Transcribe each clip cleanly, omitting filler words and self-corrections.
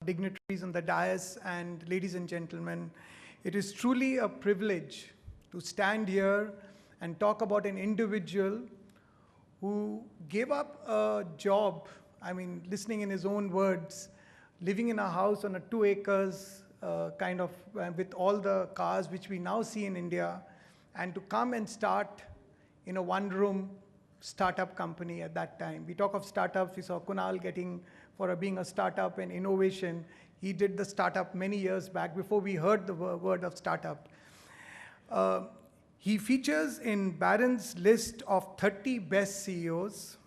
dignitaries on the dais, and ladies and gentlemen, it is truly a privilege to stand here and talk about an individual who gave up a job, listening in his own words, living in a house on a 2 acres, with all the cars which we now see in India, and to come and start in a one-room startup company at that time. We talk of startups, we saw Kunal for being a startup and innovation. He did the startup many years back before we heard the word of startup. He features in Barron's list of 30 best CEOs,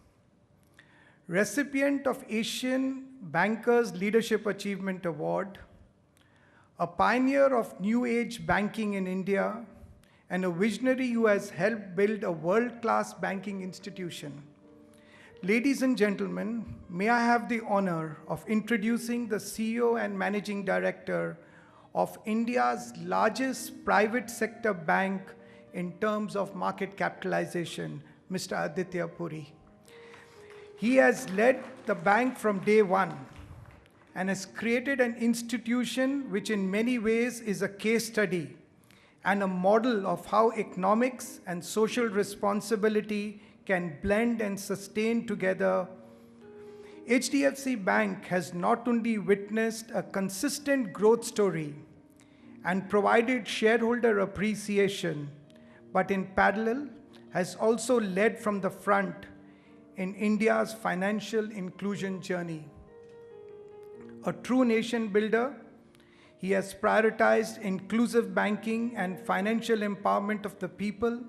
recipient of Asian Bankers Leadership Achievement Award, a pioneer of new age banking in India, and a visionary who has helped build a world-class banking institution. Ladies and gentlemen, may I have the honor of introducing the CEO and Managing Director of India's largest private sector bank in terms of market capitalization, Mr. Aditya Puri. He has led the bank from day one and has created an institution which in many ways is a case study and a model of how economics and social responsibility can blend and sustain together. HDFC Bank has not only witnessed a consistent growth story and provided shareholder appreciation, but in parallel has also led from the front in India's financial inclusion journey. A true nation builder, he has prioritized inclusive banking and financial empowerment of the people.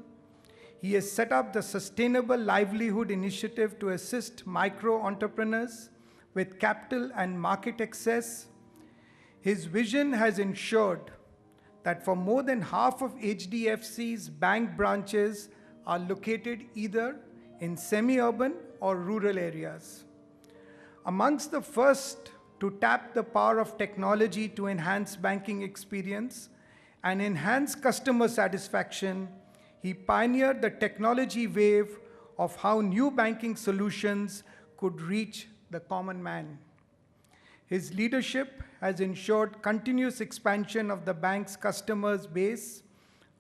He has set up the Sustainable Livelihood Initiative to assist micro-entrepreneurs with capital and market access. His vision has ensured that for more than half of HDFC's bank branches are located either in semi-urban or rural areas. Amongst the first to tap the power of technology to enhance banking experience and enhance customer satisfaction, he pioneered the technology wave of how new banking solutions could reach the common man. His leadership has ensured continuous expansion of the bank's customers base,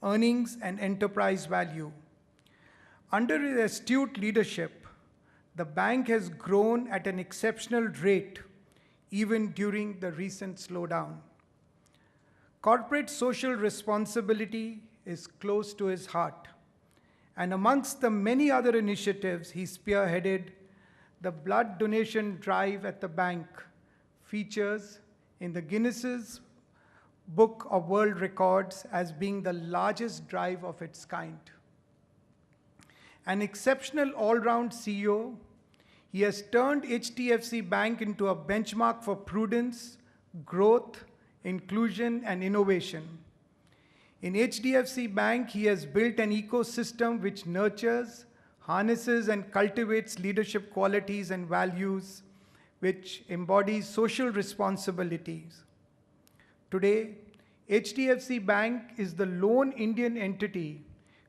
earnings, and enterprise value. Under his astute leadership, the bank has grown at an exceptional rate, even during the recent slowdown. Corporate social responsibility is close to his heart. And amongst the many other initiatives he spearheaded, the blood donation drive at the bank features in the Guinness's Book of World Records as being the largest drive of its kind. An exceptional all-round CEO, he has turned HDFC Bank into a benchmark for prudence, growth, inclusion, and innovation. In HDFC Bank, he has built an ecosystem which nurtures, harnesses, and cultivates leadership qualities and values, which embodies social responsibilities. Today, HDFC Bank is the lone Indian entity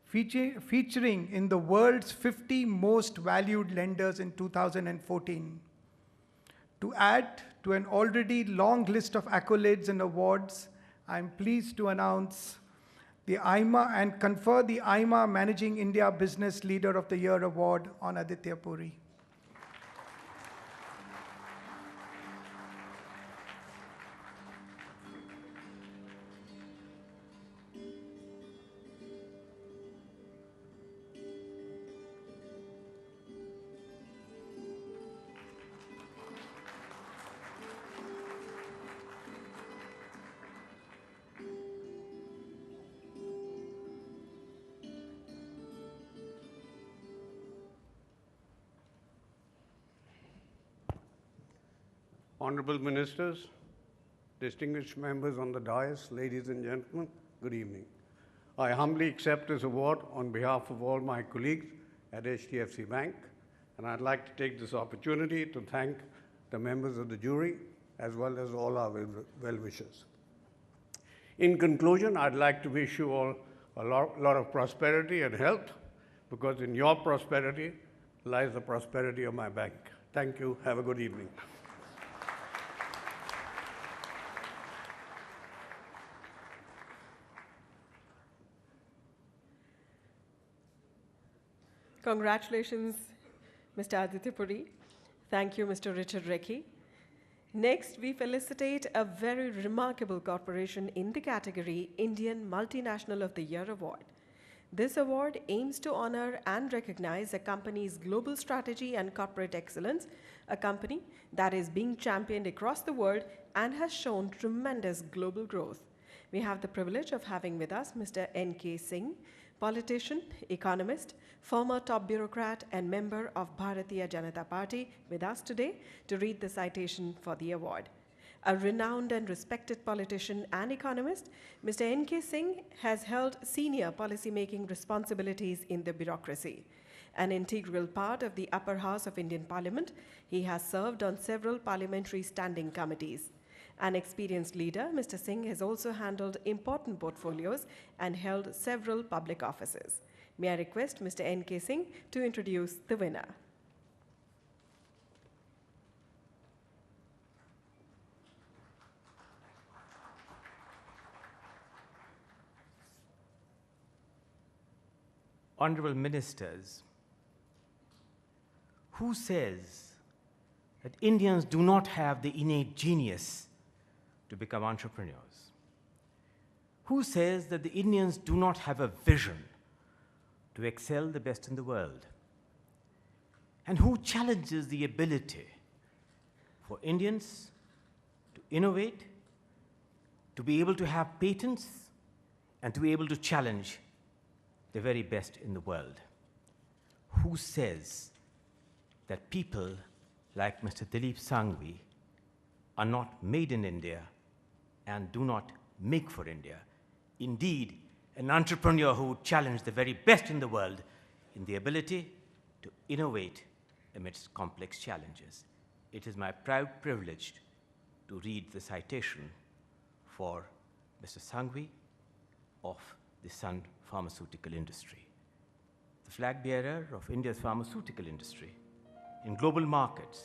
featuring in the world's 50 most valued lenders in 2014. To add to an already long list of accolades and awards, I'm pleased to announce the IMA and confer the IMA Managing India Business Leader of the Year Award on Aditya Puri. Honorable Ministers, distinguished members on the dais, ladies and gentlemen, good evening. I humbly accept this award on behalf of all my colleagues at HDFC Bank, and I'd like to take this opportunity to thank the members of the jury as well as all our well-wishers. In conclusion, I'd like to wish you all a lot of prosperity and health, because in your prosperity lies the prosperity of my bank. Thank you. Have a good evening. Congratulations, Mr. Aditya Puri. Thank you, Mr. Richard Recchi. Next, we felicitate a very remarkable corporation in the category Indian Multinational of the Year Award. This award aims to honor and recognize a company's global strategy and corporate excellence, a company that is being championed across the world and has shown tremendous global growth. We have the privilege of having with us Mr. N.K. Singh, politician, economist, former top bureaucrat, and member of Bharatiya Janata Party, with us today to read the citation for the award. A renowned and respected politician and economist, Mr. N.K. Singh has held senior policy-making responsibilities in the bureaucracy. An integral part of the upper house of Indian Parliament, he has served on several parliamentary standing committees. An experienced leader, Mr. Singh has also handled important portfolios and held several public offices. May I request Mr. N.K. Singh to introduce the winner. Honorable Ministers, who says that Indians do not have the innate genius to become entrepreneurs? Who says that the Indians do not have a vision to excel the best in the world? And who challenges the ability for Indians to innovate, to be able to have patents, and to be able to challenge the very best in the world? Who says that people like Mr. Dilip Sanghvi are not made in India and do not make for India? Indeed, an entrepreneur who would challenge the very best in the world in the ability to innovate amidst complex challenges. It is my proud privilege to read the citation for Mr. Sanghvi of the Sun pharmaceutical industry. The flag bearer of India's pharmaceutical industry. In global markets,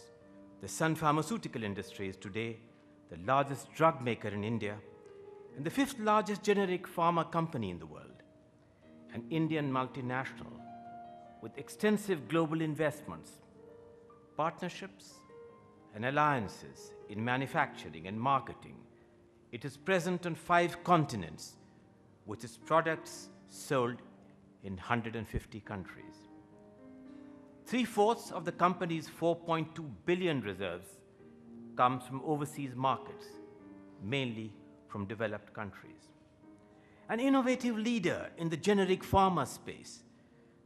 the Sun pharmaceutical industry is today the largest drug maker in India and the 5th largest generic pharma company in the world. An Indian multinational with extensive global investments, partnerships, and alliances in manufacturing and marketing. It is present on 5 continents, with its products sold in 150 countries. 3/4 of the company's 4.2 billion reserves comes from overseas markets, mainly from developed countries. An innovative leader in the generic pharma space,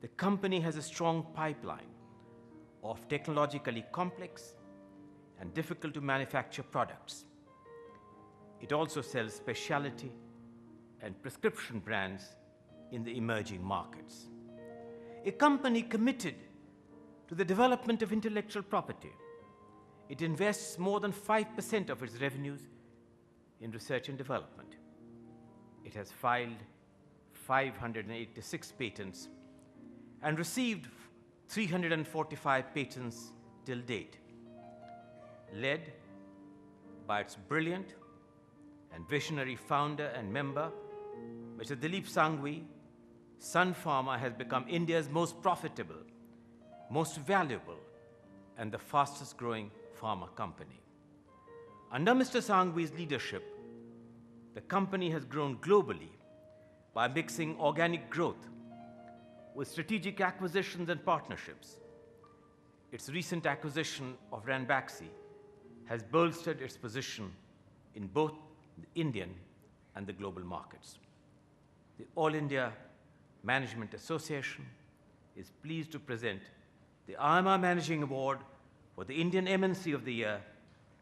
the company has a strong pipeline of technologically complex and difficult to manufacture products. It also sells specialty and prescription brands in the emerging markets. A company committed to the development of intellectual property. It invests more than 5% of its revenues in research and development. It has filed 586 patents and received 345 patents till date. Led by its brilliant and visionary founder and member, Mr. Dilip Sanghvi, Sun Pharma has become India's most profitable, most valuable, and the fastest growing pharma company. Under Mr. Sanghvi's leadership, the company has grown globally by mixing organic growth with strategic acquisitions and partnerships. Its recent acquisition of Ranbaxy has bolstered its position in both the Indian and the global markets. The All India Management Association is pleased to present the IMR Managing Award for the Indian MNC of the Year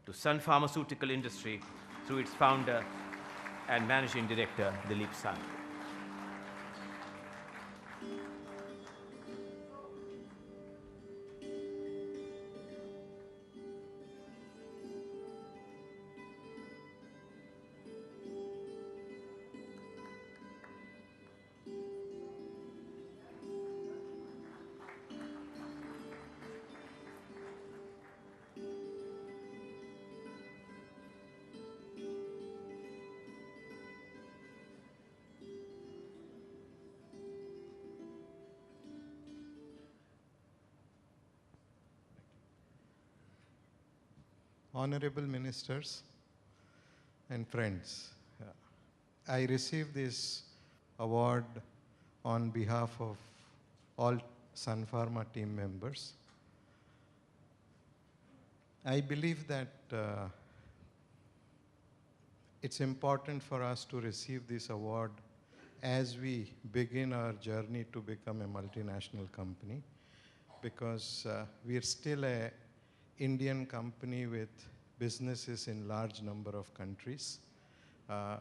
to Sun Pharmaceutical Industry through its founder and Managing Director, Dilip Sanghvi. honorable ministers, and friends. I receive this award on behalf of all Sun Pharma team members. I believe that it's important for us to receive this award as we begin our journey to become a multinational company, because we are still an Indian company with businesses in large number of countries.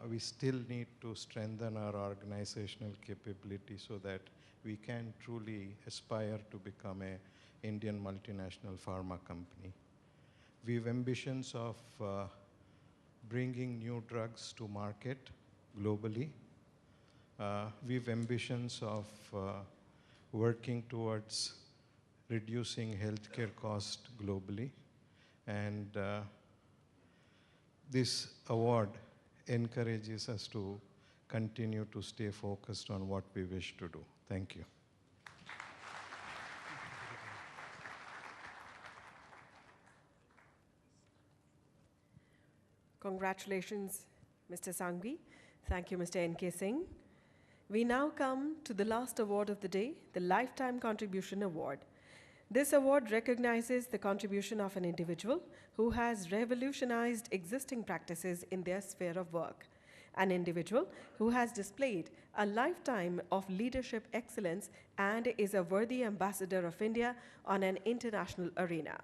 We still need to strengthen our organizational capability so that we can truly aspire to become an Indian multinational pharma company. We have ambitions of bringing new drugs to market globally. We have ambitions of working towards reducing healthcare costs globally. And this award encourages us to continue to stay focused on what we wish to do. Thank you. Congratulations, Mr. Sanghvi. Thank you, Mr. N.K. Singh. We now come to the last award of the day, the Lifetime Contribution Award. This award recognizes the contribution of an individual who has revolutionized existing practices in their sphere of work, an individual who has displayed a lifetime of leadership excellence and is a worthy ambassador of India on an international arena.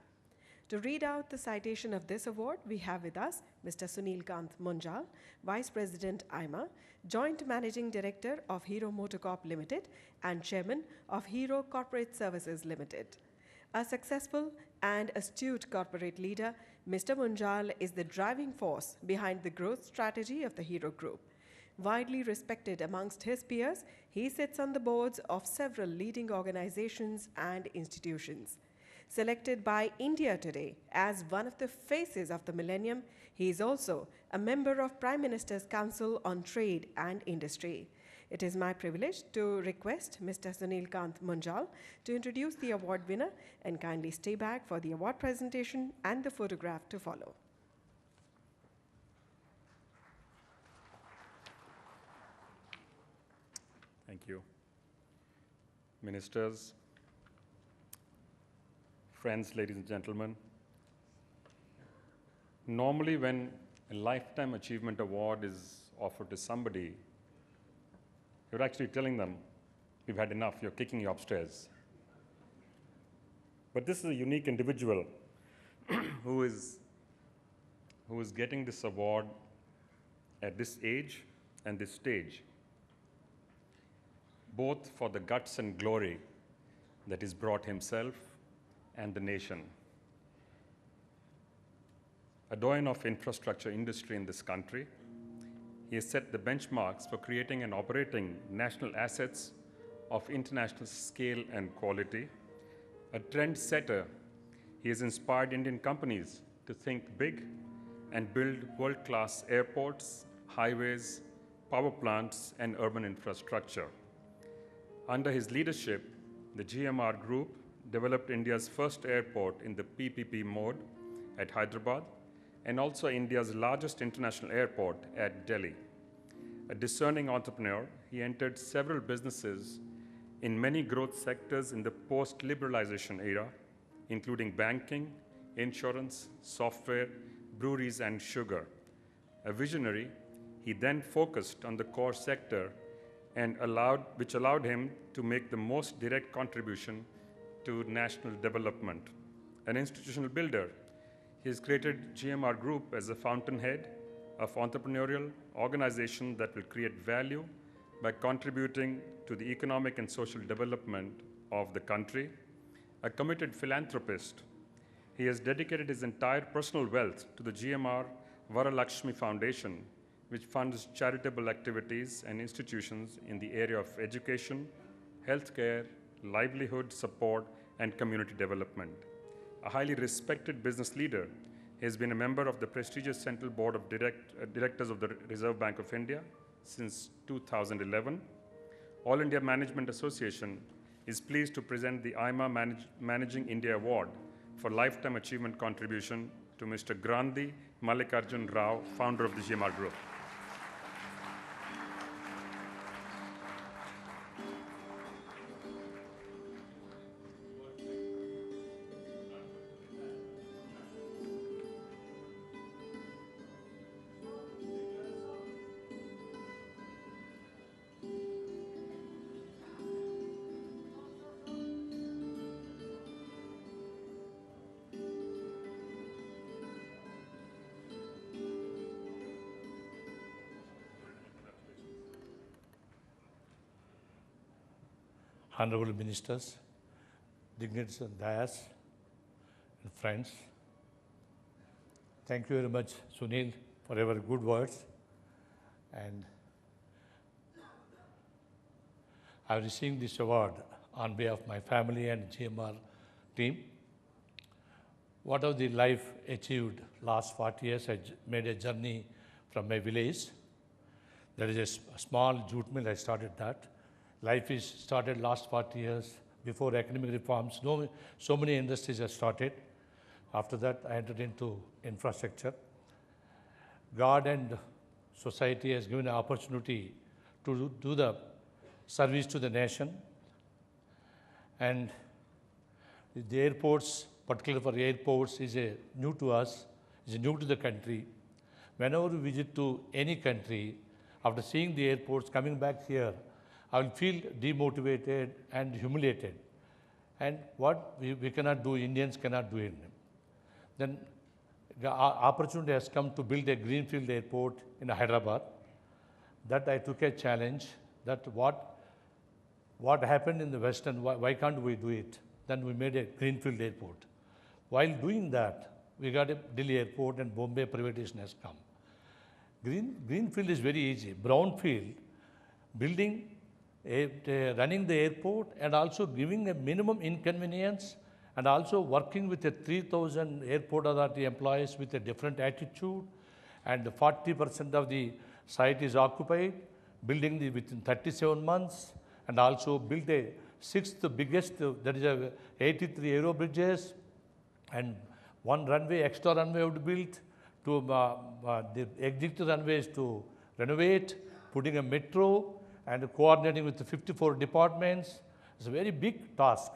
To read out the citation of this award, we have with us Mr. Sunil Kant Munjal, Vice President IMA, Joint Managing Director of Hero Motocorp Limited and Chairman of Hero Corporate Services Limited. A successful and astute corporate leader, Mr. Munjal is the driving force behind the growth strategy of the Hero Group. Widely respected amongst his peers, he sits on the boards of several leading organizations and institutions. Selected by India Today as one of the faces of the millennium, he is also a member of Prime Minister's Council on Trade and Industry. It is my privilege to request Mr. Sunil Kant Munjal to introduce the award winner and kindly stay back for the award presentation and the photograph to follow. Thank you. Ministers, friends, ladies and gentlemen, normally when a Lifetime Achievement Award is offered to somebody, you're actually telling them, we've had enough, you're kicking you upstairs. But this is a unique individual who is getting this award at this age and this stage, both for the guts and glory that he's brought himself and the nation. A doyen of infrastructure industry in this country, he has set the benchmarks for creating and operating national assets of international scale and quality. A trendsetter, he has inspired Indian companies to think big and build world-class airports, highways, power plants, and urban infrastructure. Under his leadership, the GMR Group developed India's first airport in the PPP mode at Hyderabad, and also India's largest international airport at Delhi. A discerning entrepreneur, he entered several businesses in many growth sectors in the post-liberalization era, including banking, insurance, software, breweries, and sugar. A visionary, he then focused on the core sector and which allowed him to make the most direct contribution to national development. An institutional builder, he has created GMR Group as a fountainhead of entrepreneurial organization that will create value by contributing to the economic and social development of the country. A committed philanthropist, he has dedicated his entire personal wealth to the GMR Varalakshmi Foundation, which funds charitable activities and institutions in the area of education, healthcare, livelihood support, and community development. A highly respected business leader, he has been a member of the prestigious Central Board of Directors of the Reserve Bank of India since 2011. All India Management Association is pleased to present the IMA Managing India Award for Lifetime Achievement Contribution to Mr. Grandi Mallikarjun Rao, founder of the GMR Group. Honorable Ministers, dignitaries and dais, and friends. Thank you very much, Sunil, for your good words. And I'm receiving this award on behalf of my family and GMR team. What of the life achieved last 40 years, I made a journey from my village. There is a small jute mill, I started that. Life is started last 40 years before economic reforms. So many industries have started. After that, I entered into infrastructure. God and society has given an opportunity to do the service to the nation. And the airports, particularly for airports, is new to us, is new to the country. Whenever we visit to any country, after seeing the airports, coming back here, I will feel demotivated and humiliated. And what we cannot do, Indians cannot do it. Then the opportunity has come to build a greenfield airport in Hyderabad. That I took a challenge, that what happened in the Western, why can't we do it? Then we made a greenfield airport. While doing that, we got a Delhi airport and Bombay privatization has come. Greenfield is very easy. Brownfield, building, running the airport and also giving a minimum inconvenience and also working with the 3,000 airport authority employees with a different attitude, and 40% of the site is occupied, building within 37 months, and also build a sixth biggest, there is a 83 aero bridges, and one runway, extra runway would be built, to the exit runways to renovate, putting a metro, and coordinating with the 54 departments. It's a very big task.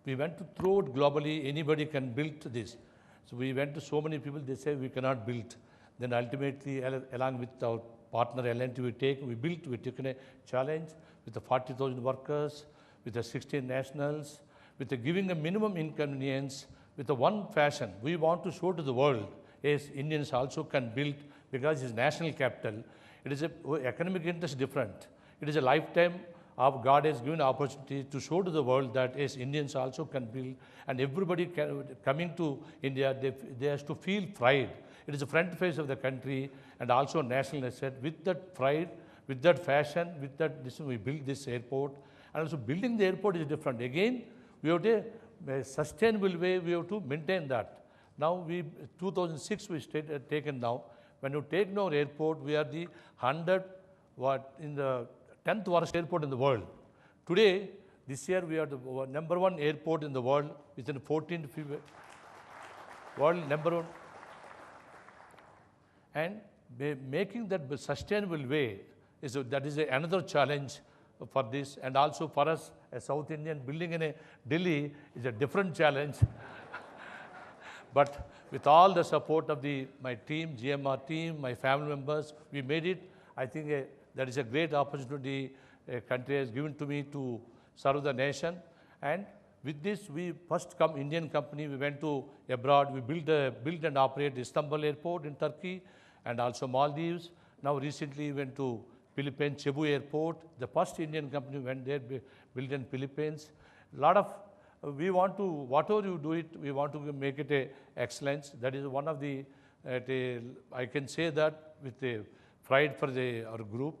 We went to throw it globally, anybody can build this. So we went to so many people, they say we cannot build. Then ultimately, along with our partner L&T, we took a challenge with the 40,000 workers, with the 16 nationals, with the giving a minimum inconvenience, with the one fashion. We want to show to the world, yes, Indians also can build, because it's national capital. It is economic interest different. It is a lifetime of God has given opportunity to show to the world that yes, Indians also can build, and everybody coming to India, they have to feel pride. It is the front face of the country and also national asset. With that pride, with that fashion, with that, we build this airport. And also building the airport is different. Again, we have to, a sustainable way, we have to maintain that. Now, 2006 we taken now. When you take now airport, we are the 10th worst airport in the world. Today, this year, we are the #1 airport in the world, within 14 world #1. And making that sustainable way, that is another challenge for this. And also for us, a South Indian, building in a Delhi is a different challenge. But with all the support of my team, GMR team, my family members, we made it. I think that is a great opportunity a country has given to me to serve the nation. And with this, we first come Indian company, we went to abroad, we built and operate Istanbul airport in Turkey and also Maldives. Now recently we went to Philippines, Cebu airport. The first Indian company went there, built in Philippines. We want to, whatever you do it, we want to make it a excellence. That is one of the, I can say that with the pride for our group.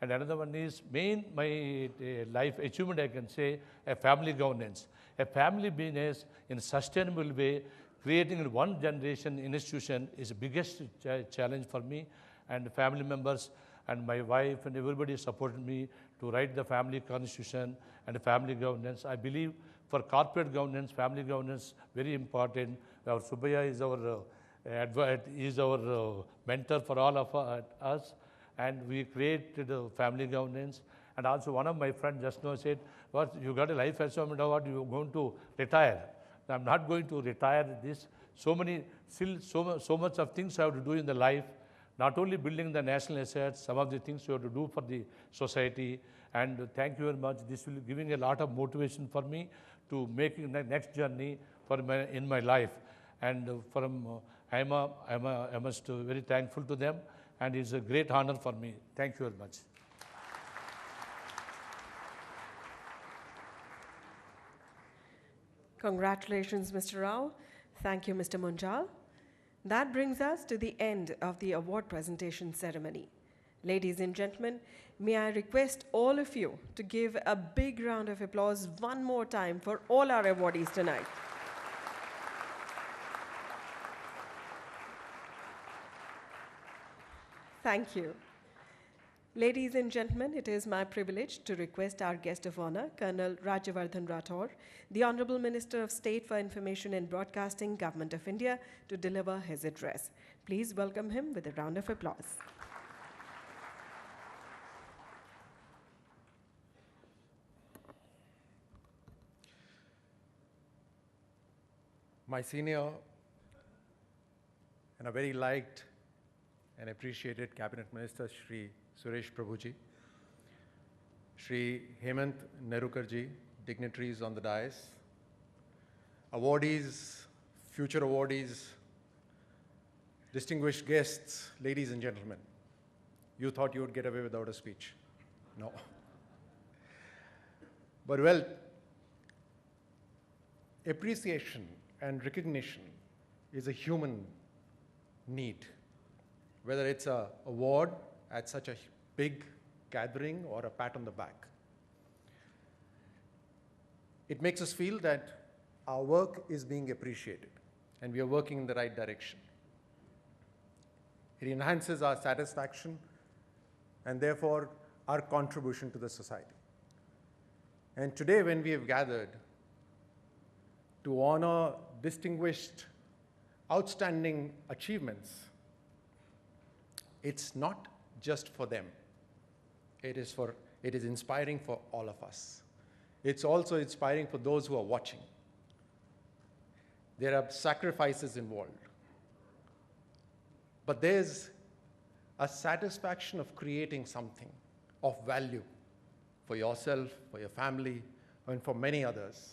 And another one is my life achievement, I can say, a family governance. A family business in a sustainable way, creating in one generation institution is the biggest challenge for me and family members and my wife and everybody supported me to write the family constitution and family governance. I believe for corporate governance, family governance, very important. Our Subbaiah is our he is our mentor for all of us, and we created family governance. And also one of my friends just now said, "What, you got a life achievement award, you're going to retire." I'm not going to retire this. So much of things I have to do in the life, not only building the national assets, some of the things you have to do for the society. And thank you very much. This will be giving a lot of motivation for me to making the next journey in my life. And I must very thankful to them, and it's a great honor for me. Thank you very much. Congratulations, Mr. Rao. Thank you, Mr. Munjal. That brings us to the end of the award presentation ceremony. Ladies and gentlemen, may I request all of you to give a big round of applause one more time for all our awardees tonight. Thank you. Ladies and gentlemen, it is my privilege to request our guest of honor, Colonel Rajyavardhan Rathore, the Honorable Minister of State for Information and Broadcasting, Government of India, to deliver his address. Please welcome him with a round of applause. My senior and a very liked and appreciated Cabinet Minister, Shri Suresh Prabhuji, Shri Hemant Nerukarji, dignitaries on the dais, awardees, future awardees, distinguished guests, ladies and gentlemen. You thought you would get away without a speech. No. But well, appreciation and recognition is a human need, whether it's an award at such a big gathering or a pat on the back. It makes us feel that our work is being appreciated and we are working in the right direction. It enhances our satisfaction and therefore our contribution to the society. And today when we have gathered to honor distinguished, outstanding achievements, it's not just for them. It is inspiring for all of us. It's also inspiring for those who are watching. There are sacrifices involved. But there's a satisfaction of creating something of value for yourself, for your family, and for many others.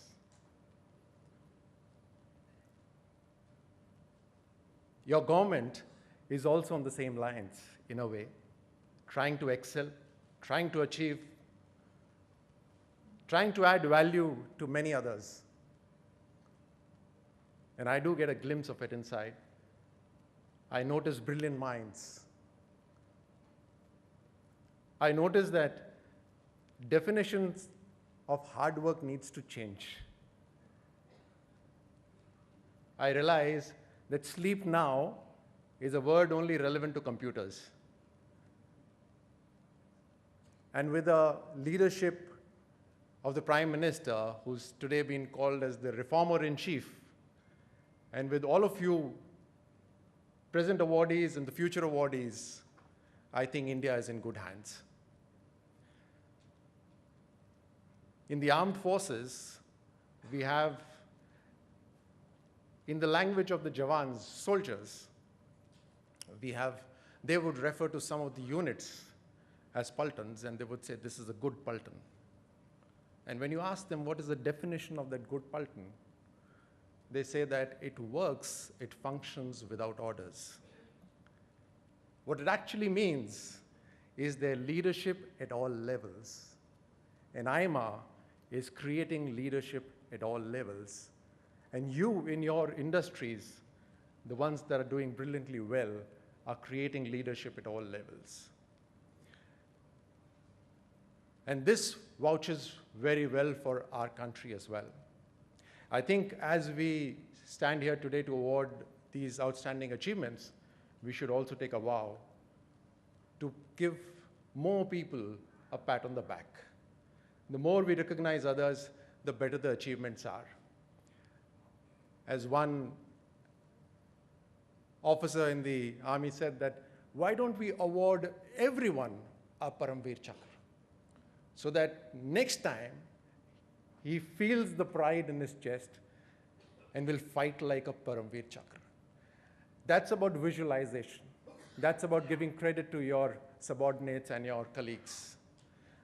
Your government is also on the same lines, in a way, trying to excel, trying to achieve, trying to add value to many others. And I do get a glimpse of it inside. I notice brilliant minds. I notice that definitions of hard work needs to change. I realize that sleep now is a word only relevant to computers. And with the leadership of the Prime Minister, who's today been called as the reformer-in-chief, and with all of you present awardees and the future awardees, I think India is in good hands. In the armed forces, we have, in the language of the Jawans, soldiers, they would refer to some of the units as Paltans, and they would say, this is a good Paltan. And when you ask them what is the definition of that good Paltan, they say that it works, it functions without orders. What it actually means is their leadership at all levels. And IMA is creating leadership at all levels. And you, in your industries, the ones that are doing brilliantly well, are creating leadership at all levels. And this vouches very well for our country as well. I think as we stand here today to award these outstanding achievements, we should also take a vow to give more people a pat on the back. The more we recognize others, the better the achievements are. As one officer in the army said that, why don't we award everyone a Paramveer Chakra? So that next time he feels the pride in his chest and will fight like a Paramveer Chakra. That's about visualization. That's about giving credit to your subordinates and your colleagues.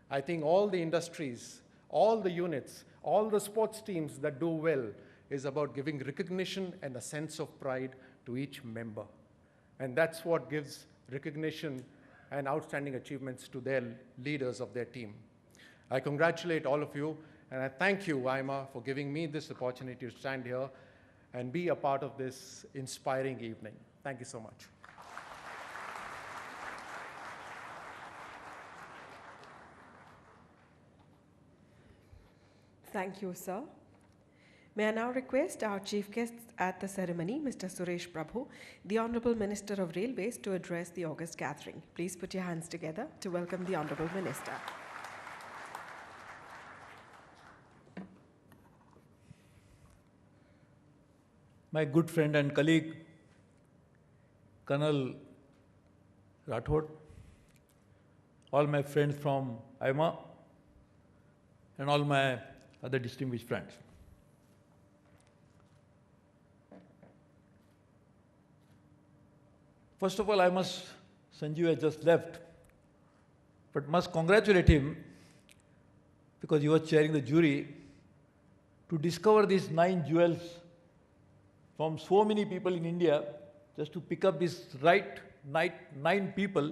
I think all the industries, all the units, all the sports teams that do well is about giving recognition and a sense of pride to each member. And that's what gives recognition and outstanding achievements to their leaders of their team. I congratulate all of you, and I thank you, Waima, for giving me this opportunity to stand here and be a part of this inspiring evening. Thank you so much. Thank you, sir. May I now request our chief guest at the ceremony, Mr. Suresh Prabhu, the Honorable Minister of Railways, to address the August gathering. Please put your hands together to welcome the Honorable Minister. My good friend and colleague, Colonel Rathod, all my friends from IMA, and all my other distinguished friends. First of all, Sanjeev has just left, but must congratulate him because he was chairing the jury to discover these 9 jewels from so many people in India, just to pick up this right 9 people,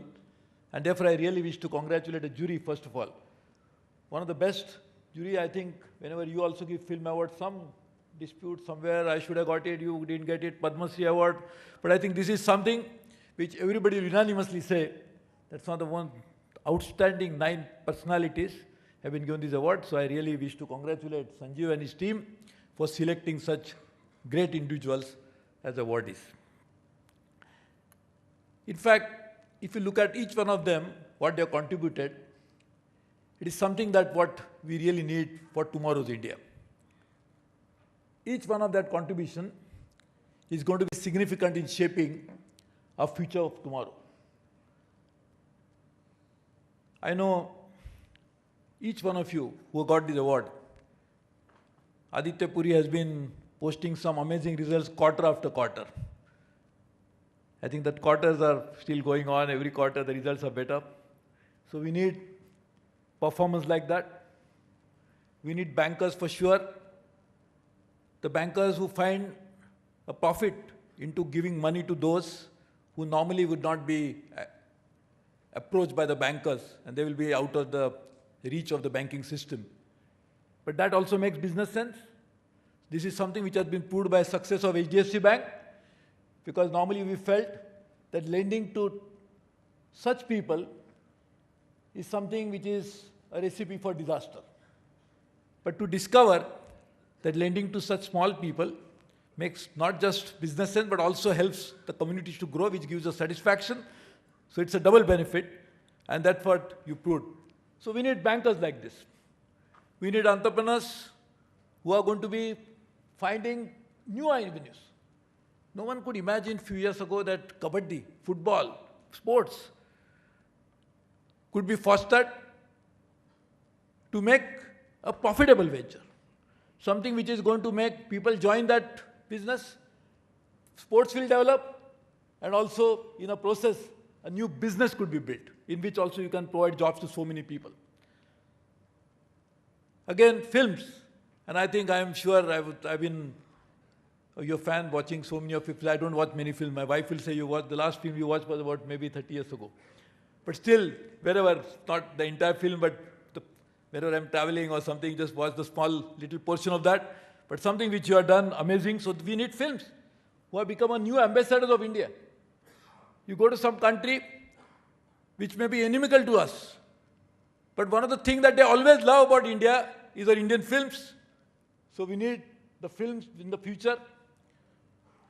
and therefore I really wish to congratulate the jury first of all. One of the best jury, I think, whenever you also give film award, some dispute somewhere, I should have got it, you didn't get it, Padma Shri award, but I think this is something which everybody will unanimously say, that's one of the one outstanding 9 personalities have been given this award, so I really wish to congratulate Sanjeev and his team for selecting such great individuals as awardees. In fact, if you look at each one of them, what they have contributed, it is something that what we really need for tomorrow's India. Each one of that contribution is going to be significant in shaping our future of tomorrow. I know each one of you who got this award, Aditya Puri has been posting some amazing results quarter after quarter. I think that quarters are still going on. Every quarter the results are better. So we need performance like that. We need bankers for sure. The bankers who find a profit into giving money to those who normally would not be approached by the bankers, and they will be out of the reach of the banking system. But that also makes business sense. This is something which has been proved by success of HDFC Bank, because normally we felt that lending to such people is something which is a recipe for disaster. But to discover that lending to such small people makes not just business sense, but also helps the communities to grow, which gives us satisfaction. So it's a double benefit, and that's what you proved. So we need bankers like this. We need entrepreneurs who are going to be finding new avenues. No one could imagine a few years ago that kabaddi, football, sports could be fostered to make a profitable venture. Something which is going to make people join that business. Sports will develop, and also in a process, a new business could be built, in which also you can provide jobs to so many people. Again, films. And I think I am sure I've been your fan watching so many of your films. I don't watch many films. My wife will say you watched, the last film you watched was about maybe 30 years ago. But still, wherever, not the entire film, but wherever I'm traveling or something, just watch the small little portion of that. But something which you have done amazing. So we need films who have become a new ambassadors of India. You go to some country which may be inimical to us, but one of the things that they always love about India is our Indian films. So we need the films in the future.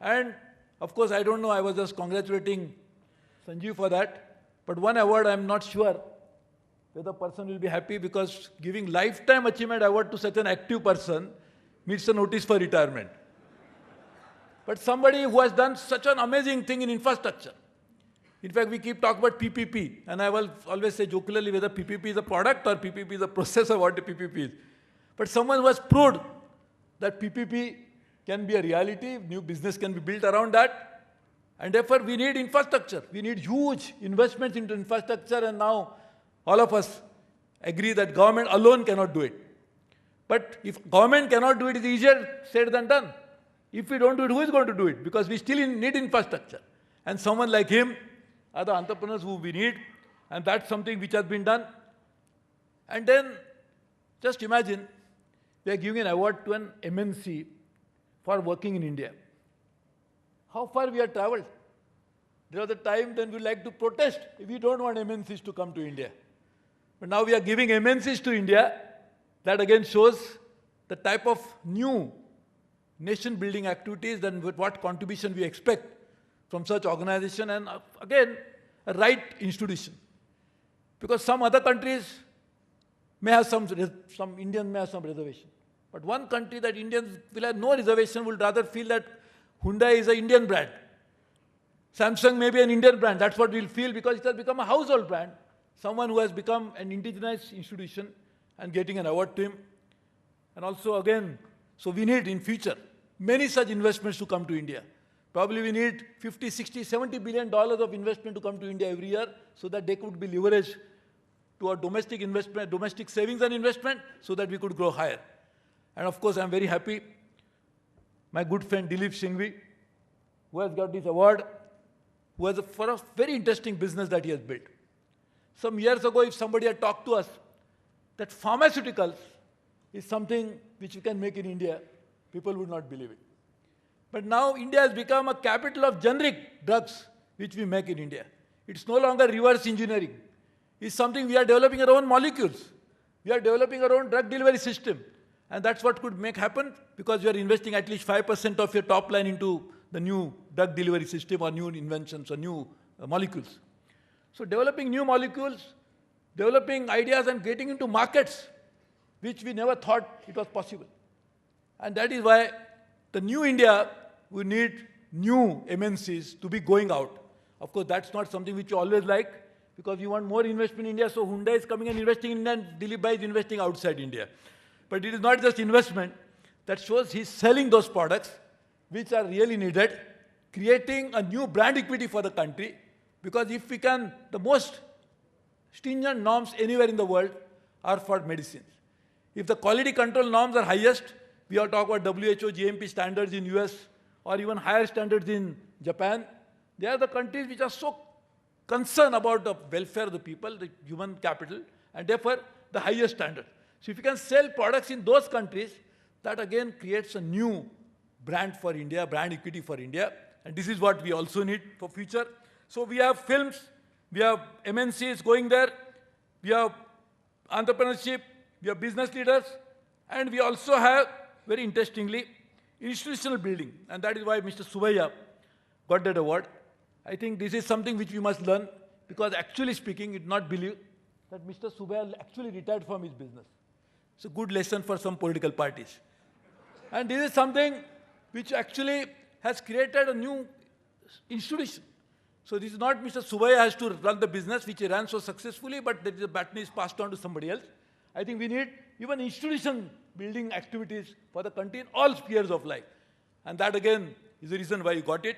And of course, I don't know, I was just congratulating Sanjeev for that. But one award, I'm not sure whether the person will be happy, because giving lifetime achievement award to such an active person means a notice for retirement. but somebody who has done such an amazing thing in infrastructure. In fact, we keep talking about PPP, and I will always say jocularly whether PPP is a product or PPP is a process of what the PPP is. But someone who has proved that PPP can be a reality, new business can be built around that, and therefore we need infrastructure. We need huge investments into infrastructure, and now all of us agree that government alone cannot do it. But if government cannot do it, it's easier said than done. If we don't do it, who is going to do it? Because we still need infrastructure. And someone like him are the entrepreneurs who we need, and that's something which has been done. And then, just imagine, we are giving an award to an MNC for working in India. How far we have traveled? There was a time when we like to protest if we don't want MNCs to come to India. But now we are giving MNCs to India. That again shows the type of new nation-building activities and with what contribution we expect from such organization, and again, a right institution. Because some other countries may have some Indians may have some reservation. But one country that Indians will have no reservation will rather feel that Hyundai is an Indian brand. Samsung may be an Indian brand. That's what we'll feel because it has become a household brand. Someone who has become an indigenized institution and getting an award to him. And also again, so we need in future many such investments to come to India. Probably we need 50, 60, 70 billion dollars of investment to come to India every year so that they could be leveraged to our domestic investment, domestic savings and investment so that we could grow higher. And of course, I'm very happy. My good friend Dilip Singhvi, who has got this award, who has for a very interesting business that he has built. Some years ago, if somebody had talked to us that pharmaceuticals is something which we can make in India, people would not believe it. But now India has become a capital of generic drugs which we make in India. It's no longer reverse engineering. It's something we are developing our own molecules. We are developing our own drug delivery system. And that's what could make happen because we are investing at least 5% of your top line into the new drug delivery system or new inventions or new molecules. So developing new molecules, developing ideas and getting into markets which we never thought it was possible. And that is why the new India, we need new MNCs to be going out. Of course, that's not something which you always like because you want more investment in India, so Hyundai is coming and investing in India and Dilip Bhai is investing outside India. But it is not just investment that shows he's selling those products which are really needed, creating a new brand equity for the country. Because if we can, the most stringent norms anywhere in the world are for medicines. If the quality control norms are highest, we all talk about WHO, GMP standards in US, or even higher standards in Japan. They are the countries which are so concerned about the welfare of the people, the human capital, and therefore the highest standard. So if you can sell products in those countries, that again creates a new brand for India, brand equity for India. And this is what we also need for future. So we have films, we have MNCs going there, we have entrepreneurship, we have business leaders, and we also have, very interestingly, institutional building. And that is why Mr. Subbiah got that award. I think this is something which we must learn because actually speaking, it's not believed that Mr. Subbiah actually retired from his business. It's a good lesson for some political parties. And this is something which actually has created a new institution. So this is not Mr. Subbiah has to run the business which he ran so successfully, but the baton is passed on to somebody else. I think we need even institution building activities for the country in all spheres of life. And that again is the reason why he got it.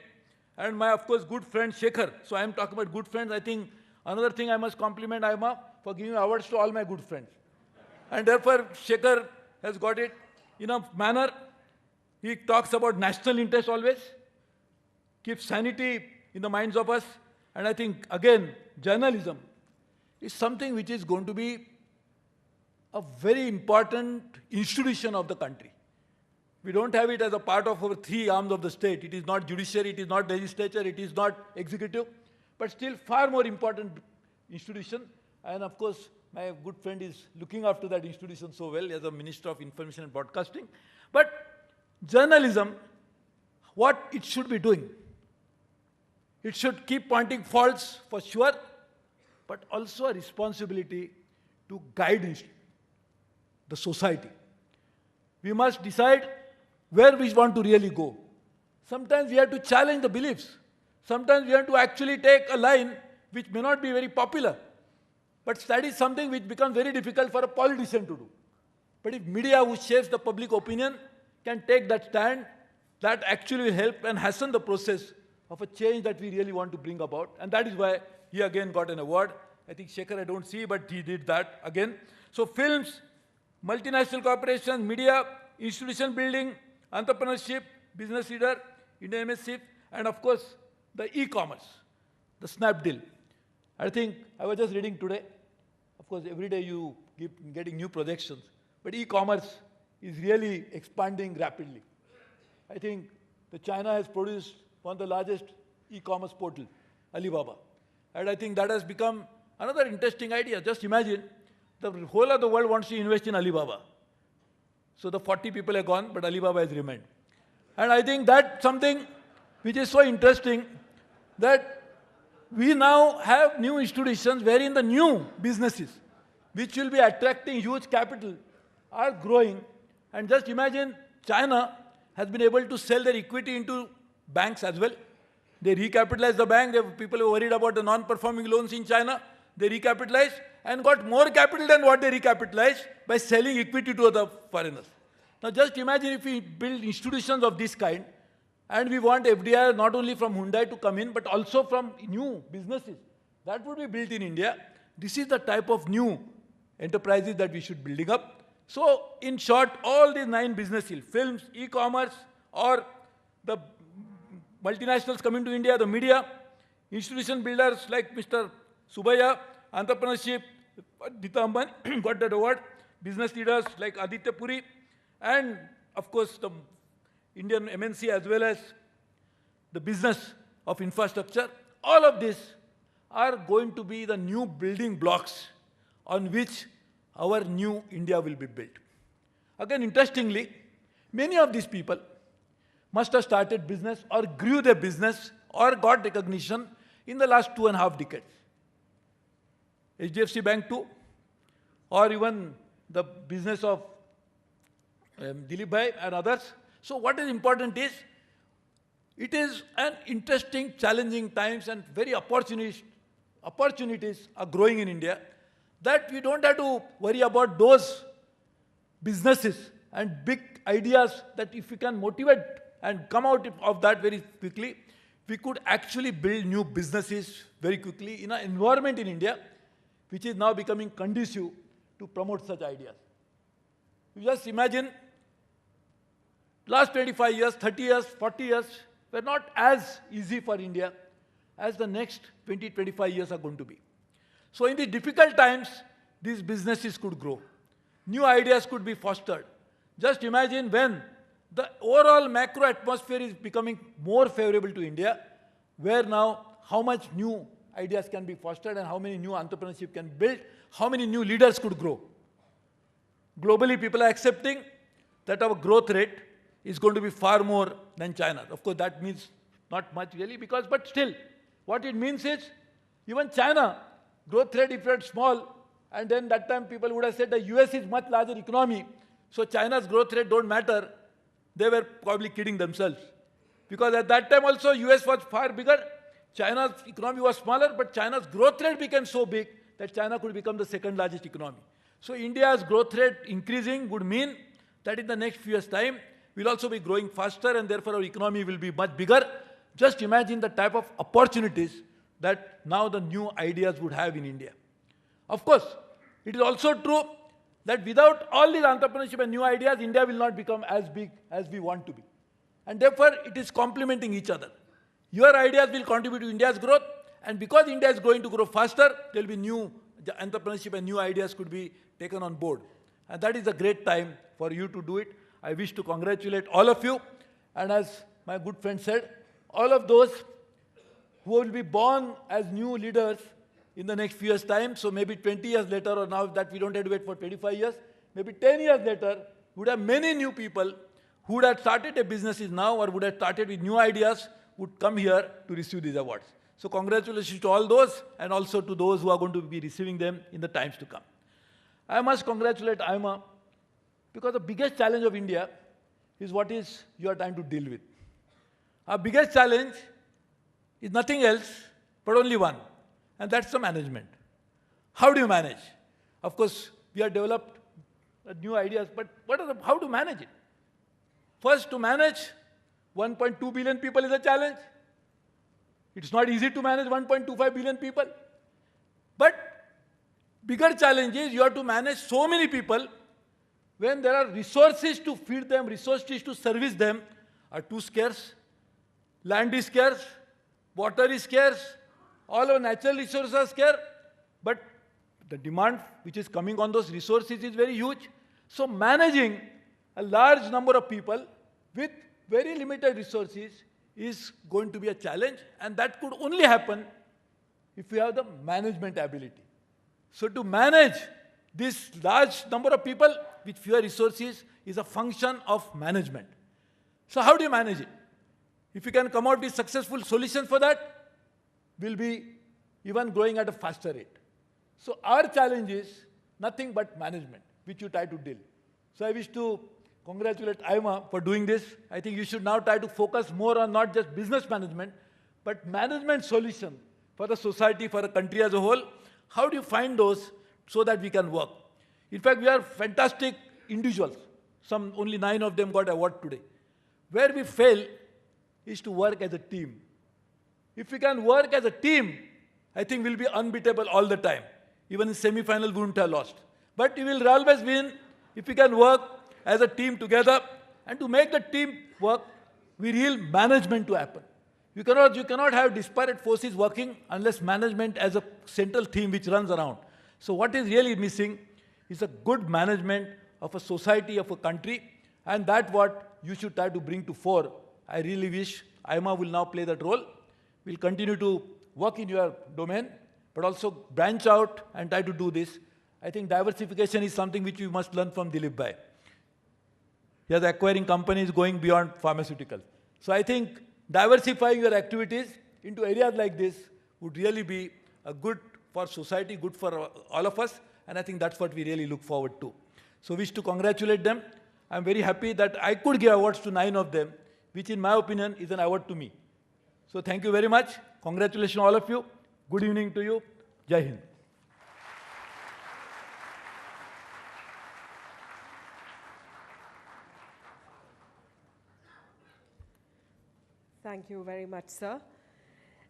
And my, of course, good friend Shekhar. So I am talking about good friends. I think another thing I must compliment Aima for giving awards to all my good friends. And therefore, Shekhar has got it in a manner. He talks about national interest always, keeps sanity in the minds of us. And I think, again, journalism is something which is going to be a very important institution of the country. We don't have it as a part of our three arms of the state. It is not judiciary, it is not legislature, it is not executive, but still far more important institution. And of course, my good friend is looking after that institution so well as a Minister of Information and Broadcasting. But journalism, what it should be doing? It should keep pointing faults for sure, but also a responsibility to guide the society. We must decide where we want to really go. Sometimes we have to challenge the beliefs. Sometimes we have to actually take a line which may not be very popular. But that is something which becomes very difficult for a politician to do. But if media, who shapes the public opinion, can take that stand, that actually will help and hasten the process of a change that we really want to bring about. And that is why he again got an award. I think Shekhar I don't see, but he did that again. So films, multinational corporations, media, institution building, entrepreneurship, business leader, Indian MSC, and of course, the e-commerce, the Snapdeal. I think I was just reading today. Of course, every day you keep getting new projections, but e-commerce is really expanding rapidly. I think China has produced one of the largest e-commerce portal, Alibaba. And I think that has become another interesting idea. Just imagine, the whole of the world wants to invest in Alibaba. So the 40 people are gone, but Alibaba has remained. And I think that's something which is so interesting, that we now have new institutions wherein the new businesses, which will be attracting huge capital, are growing. And just imagine, China has been able to sell their equity into banks as well. They recapitalized the bank. People were worried about the non-performing loans in China. They recapitalized and got more capital than what they recapitalized by selling equity to other foreigners. Now just imagine if we build institutions of this kind, and we want FDI not only from Hyundai to come in, but also from new businesses that would be built in India. This is the type of new enterprises that we should be building up. So in short, all these 9 businesses, films, e-commerce, or the multinationals coming to India, the media, institution builders like Mr. Subaya, entrepreneurship, Dita Ambani got that award, business leaders like Aditya Puri, and of course the Indian MNC as well as the business of infrastructure. All of this are going to be the new building blocks on which our new India will be built. Again, interestingly, many of these people must have started business or grew their business or got recognition in the last 2.5 decades. HDFC Bank too, or even the business of Dilip Bhai and others. So what is important is, it is an interesting, challenging times, and very opportunities are growing in India, that we don't have to worry about those businesses and big ideas, that if we can motivate and come out of that very quickly, we could actually build new businesses very quickly in an environment in India which is now becoming conducive to promote such ideas. You just imagine, last 25 years, 30 years, 40 years were not as easy for India as the next 20, 25 years are going to be. So in the difficult times, these businesses could grow. New ideas could be fostered. Just imagine when the overall macro atmosphere is becoming more favorable to India, where now how much new ideas can be fostered and how many new entrepreneurship can build, how many new leaders could grow. Globally, people are accepting that our growth rate is going to be far more than China. Of course, that means not much really, but still, what it means is, even China, growth rate, if it's small, and then that time people would have said the US is much larger economy, so China's growth rate don't matter. They were probably kidding themselves. Because at that time also, US was far bigger, China's economy was smaller, but China's growth rate became so big that China could become the second largest economy. So India's growth rate increasing would mean that in the next few years' time, we'll also be growing faster, and therefore our economy will be much bigger. Just imagine the type of opportunities that now the new ideas would have in India. Of course, it is also true that without all these entrepreneurship and new ideas, India will not become as big as we want to be. And therefore, it is complementing each other. Your ideas will contribute to India's growth, and because India is going to grow faster, there will be new entrepreneurship and new ideas could be taken on board. And that is a great time for you to do it. I wish to congratulate all of you. And as my good friend said, all of those who will be born as new leaders in the next few years' time, so maybe 20 years later, or now that we don't have to wait for 25 years, maybe 10 years later, we would have many new people who would have started their businesses now or would have started with new ideas, would come here to receive these awards. So congratulations to all those, and also to those who are going to be receiving them in the times to come. I must congratulate IIMA, because the biggest challenge of India is what is you are trying to deal with. Our biggest challenge is nothing else but only one, and that's the management. How do you manage? Of course, we have developed new ideas, but how to manage it? First, to manage 1.2 billion people is a challenge. It's not easy to manage 1.25 billion people. But bigger challenge is you have to manage so many people when there are resources to feed them, resources to service them are too scarce. Land is scarce, water is scarce, all our natural resources are scarce, but the demand which is coming on those resources is very huge. So managing a large number of people with very limited resources is going to be a challenge, and that could only happen if we have the management ability. So to manage this large number of people with fewer resources is a function of management. So how do you manage it? If you can come out with successful solutions for that, we'll be even growing at a faster rate. So our challenge is nothing but management, which you try to deal. So I wish to congratulate IMA for doing this. I think you should now try to focus more on not just business management, but management solution for the society, for the country as a whole. How do you find those so that we can work? In fact, we are fantastic individuals. Only 9 of them got award today. Where we fail is to work as a team. If we can work as a team, I think we'll be unbeatable all the time. Even in semi-final, we wouldn't have lost. But we will always win if we can work as a team together. And to make the team work, we need management to happen. You cannot have disparate forces working unless management as a central theme which runs around. So what is really missing is a good management of a society, of a country, and that's what you should try to bring to fore. I really wish IMA will now play that role. We'll continue to work in your domain, but also branch out and try to do this. I think diversification is something which we must learn from Dilip Bhai. He is acquiring companies going beyond pharmaceuticals. So I think diversifying your activities into areas like this would really be a good for society, good for all of us, and I think that's what we really look forward to. So wish to congratulate them. I'm very happy that I could give awards to 9 of them, which in my opinion is an award to me. So thank you very much. Congratulations all of you. Good evening to you. Jai Hind. Thank you very much, sir.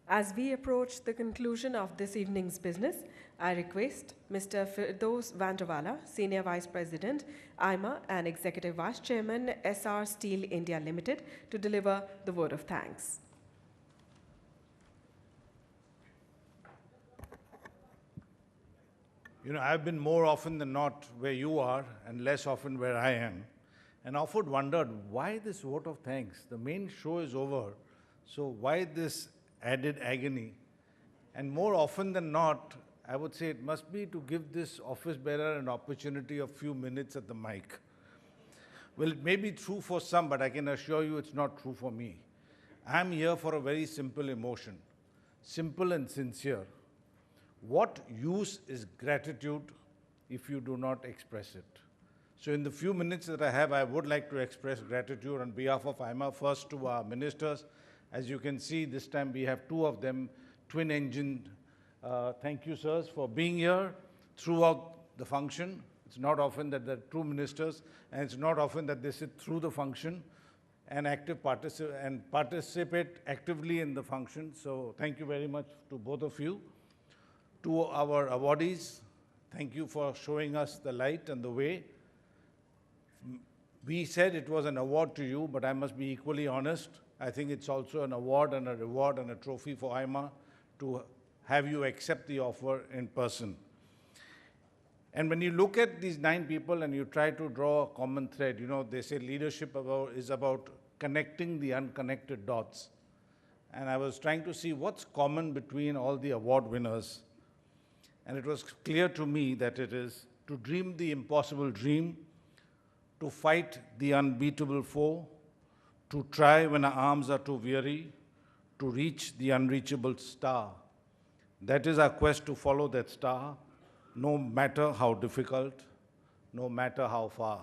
As we approach the conclusion of this evening's business, I request Mr. Firdaus Vandawala, Senior Vice President, IMA and Executive Vice Chairman, SR Steel India Limited, to deliver the word of thanks. You know, I've been more often than not where you are and less often where I am, and often wondered why this vote of thanks. The main show is over, so why this added agony? And more often than not, I would say it must be to give this office bearer an opportunity of few minutes at the mic. Well, it may be true for some, but I can assure you it's not true for me. I'm here for a very simple emotion, simple and sincere. What use is gratitude if you do not express it? So in the few minutes that I have, I would like to express gratitude on behalf of IMA, first to our ministers. As you can see, this time we have 2 of them, twin-engined. Thank you, sirs, for being here throughout the function. It's not often that there are 2 ministers, and it's not often that they sit through the function and participate actively in the function. So thank you very much to both of you. To our awardees, thank you for showing us the light and the way. We said it was an award to you, but I must be equally honest. I think it's also an award and a reward and a trophy for IMA to have you accept the offer in person. And when you look at these 9 people and you try to draw a common thread, you know, they say leadership is about connecting the unconnected dots. And I was trying to see what's common between all the award winners. And it was clear to me that it is to dream the impossible dream, to fight the unbeatable foe, to try when our arms are too weary, to reach the unreachable star. That is our quest, to follow that star, no matter how difficult, no matter how far.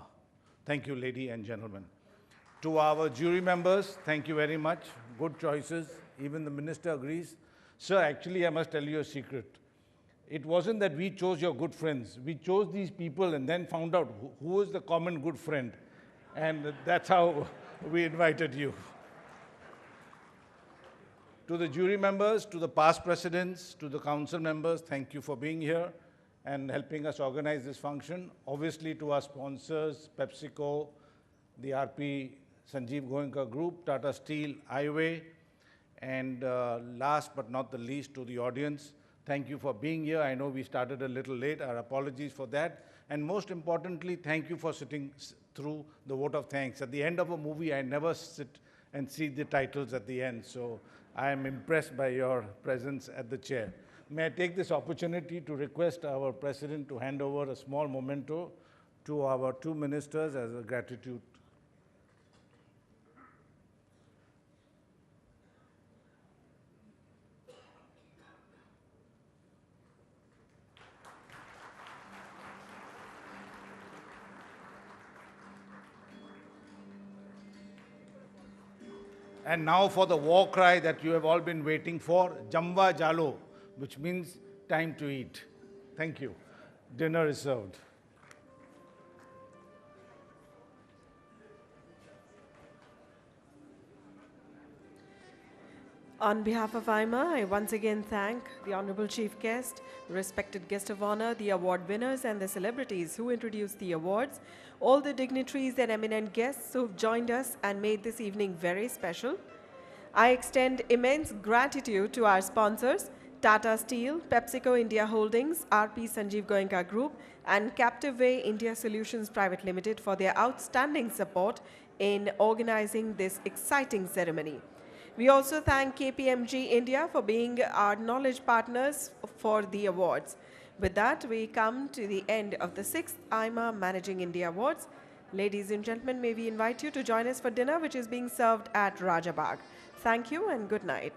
Thank you, ladies and gentlemen. To our jury members, thank you very much. Good choices. Even the minister agrees. Sir, actually, I must tell you a secret. It wasn't that we chose your good friends. We chose these people and then found out who is the common good friend. And that's how we invited you. To the jury members, to the past presidents, to the council members, thank you for being here and helping us organize this function. Obviously, to our sponsors, PepsiCo, the RP Sanjeev Goenka Group, Tata Steel, Highway, and last but not the least, to the audience, thank you for being here. I know we started a little late. Our apologies for that. And most importantly, thank you for sitting through the vote of thanks. At the end of a movie, I never sit and see the titles at the end. So I am impressed by your presence at the chair. May I take this opportunity to request our president to hand over a small memento to our two ministers as a gratitude. And now for the war cry that you have all been waiting for, Jamva Jalo, which means time to eat. Thank you. Dinner is served. On behalf of IMA, I once again thank the Honorable Chief Guest, respected guest of honor, the award winners and the celebrities who introduced the awards, all the dignitaries and eminent guests who've joined us and made this evening very special. I extend immense gratitude to our sponsors, Tata Steel, PepsiCo India Holdings, RP Sanjeev Goenka Group, and Captive Way India Solutions Private Limited for their outstanding support in organizing this exciting ceremony. We also thank KPMG India for being our knowledge partners for the awards. With that, we come to the end of the 6th IMA Managing India Awards. Ladies and gentlemen, may we invite you to join us for dinner, which is being served at Rajabagh. Thank you and good night.